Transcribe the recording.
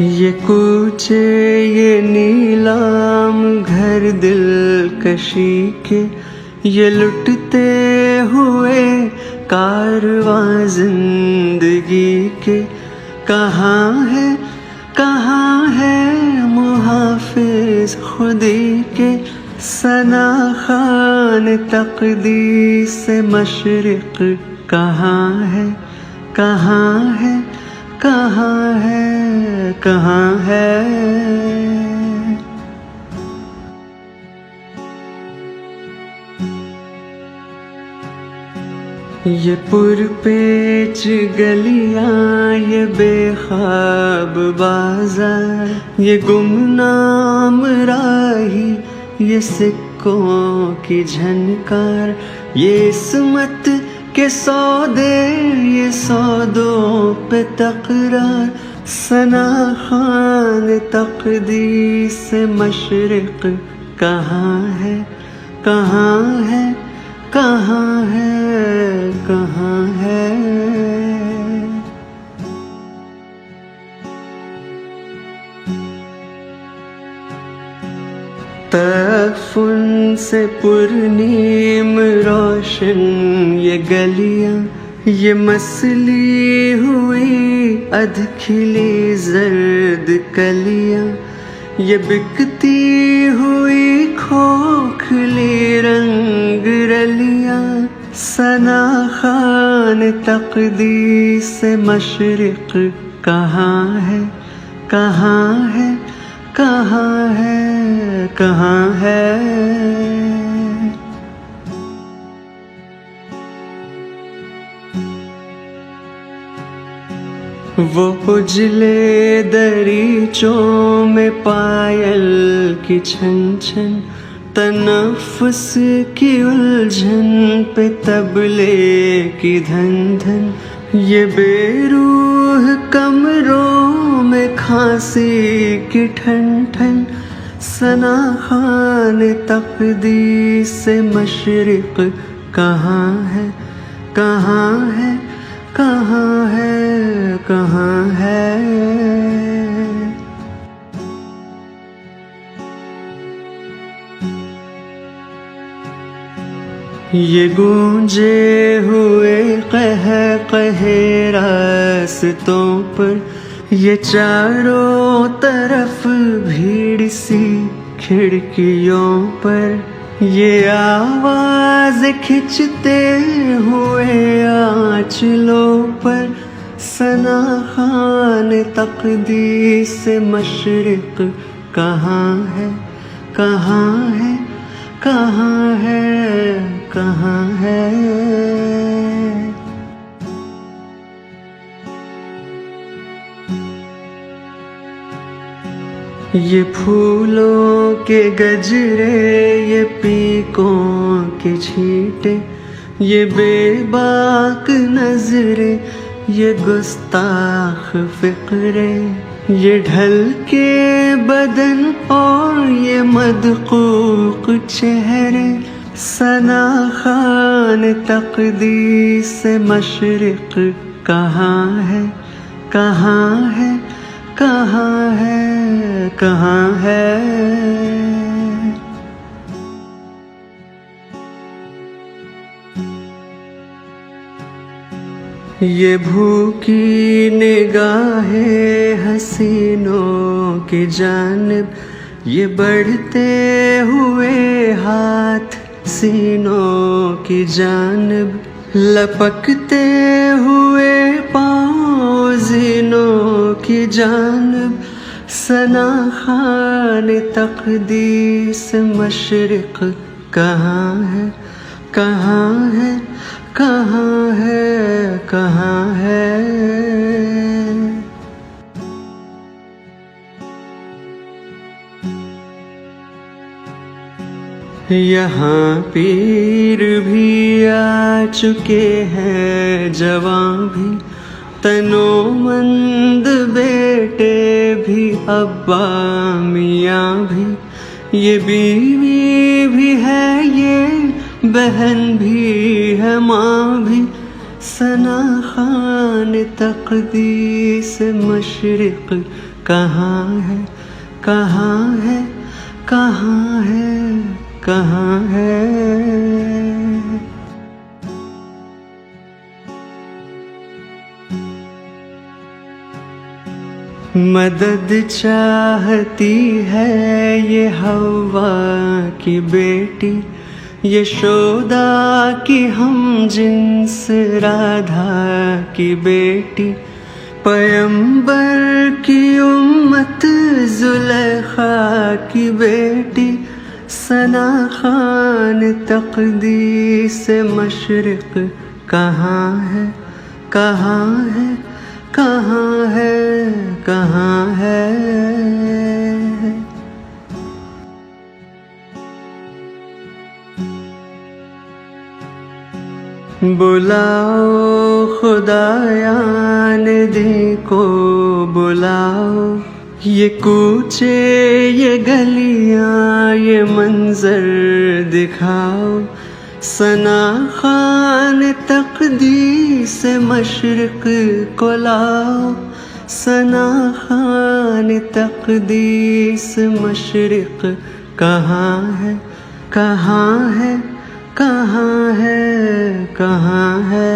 ये कूचे ये नीलाम घर दिलकशी के, ये लुटते हुए कारवां जिंदगी के। कहाँ है मुहाफिज खुदी के, सना खान तकदीस मशरिक कहाँ है, कहाँ है, कहाँ है, कहाँ है। ये पुरपेच गलियां, ये बेखाब बाजार, ये गुमनाम राही, ये सिक्कों की झनकार, ये इस्मत के सौदे, ये सौदों पे तकरार। सना खान तकदीस मशरिक कहाँ है, कहाँ है, कहाँ है, कहाँ है। तफ़ुन से पुरनीम रोशन ये गलियां, ये मसली हुई अधखिली जर्द कलियां, ये बिकती हुई खोखली रंग रलियां। सना खान तकदीस मशरिक कहाँ है, कहाँ है, कहाँ है, कहाँ है। वो उजले दरीचों में पायल की छन छन, तनफ़ुस की उलझन पे तबले की धन धन। ये बेरूह कमरों में खांसी की ठन ठन। सना खान तकदीस मशरिक कहाँ है, कहाँ है, कहाँ है, कहाँ है। ये गूंजे हुए कहे रास्तों पर, ये चारों तरफ भीड़ सी खिड़कियों पर, ये आवाज खिंचते हुए आंचलों पर। सना खान तकदीस मशरिक कहाँ है, कहाँ है, कहाँ है, कहाँ है। ये फूलों के गजरे, ये पीकों के छींटे, ये बेबाक नजरे, ये गुस्ताख फिक्रे, ये ढल के बदन और ये मदकूक चेहरे। सना खान तकदीस मशरिक कहाँ है, कहाँ है, कहाँ है, कहाँ है। ये भूखी निगाहें हसीनों की जानिब, ये बढ़ते हुए हाथ सीनों की जानिब, लपकते हुए पाँव ज़ीनों की जानिब। सना खान तकदीस मशरिक कहाँ है, कहाँ है, कहाँ है, कहाँ है। यहाँ पीर भी आ चुके हैं, जवान भी, तनोमंद बेटे भी, अब्बा मियाँ भी। ये बीवी भी है, ये बहन भी है, माँ भी। सना खान तकदीस मशरिक कहाँ है, कहाँ है, कहाँ है, कहाँ है। मदद चाहती है ये हवा की बेटी, यशोदा की हम जिन्स राधा की बेटी, पैगंबर की उम्मत जुलेखा की बेटी, सना खान तकदीस मशरिक कहाँ है, कहाँ है, कहाँ है, कहाँ है। बुलाओ खुदायान दी को बुलाओ, ये कूचे ये गलियां ये मंजर दिखाओ, सना खान तकदीस मशरिक को लाओ, सना खान तकदीस मशरिक कहाँ है, कहाँ है, कहाँ है, कहाँ है।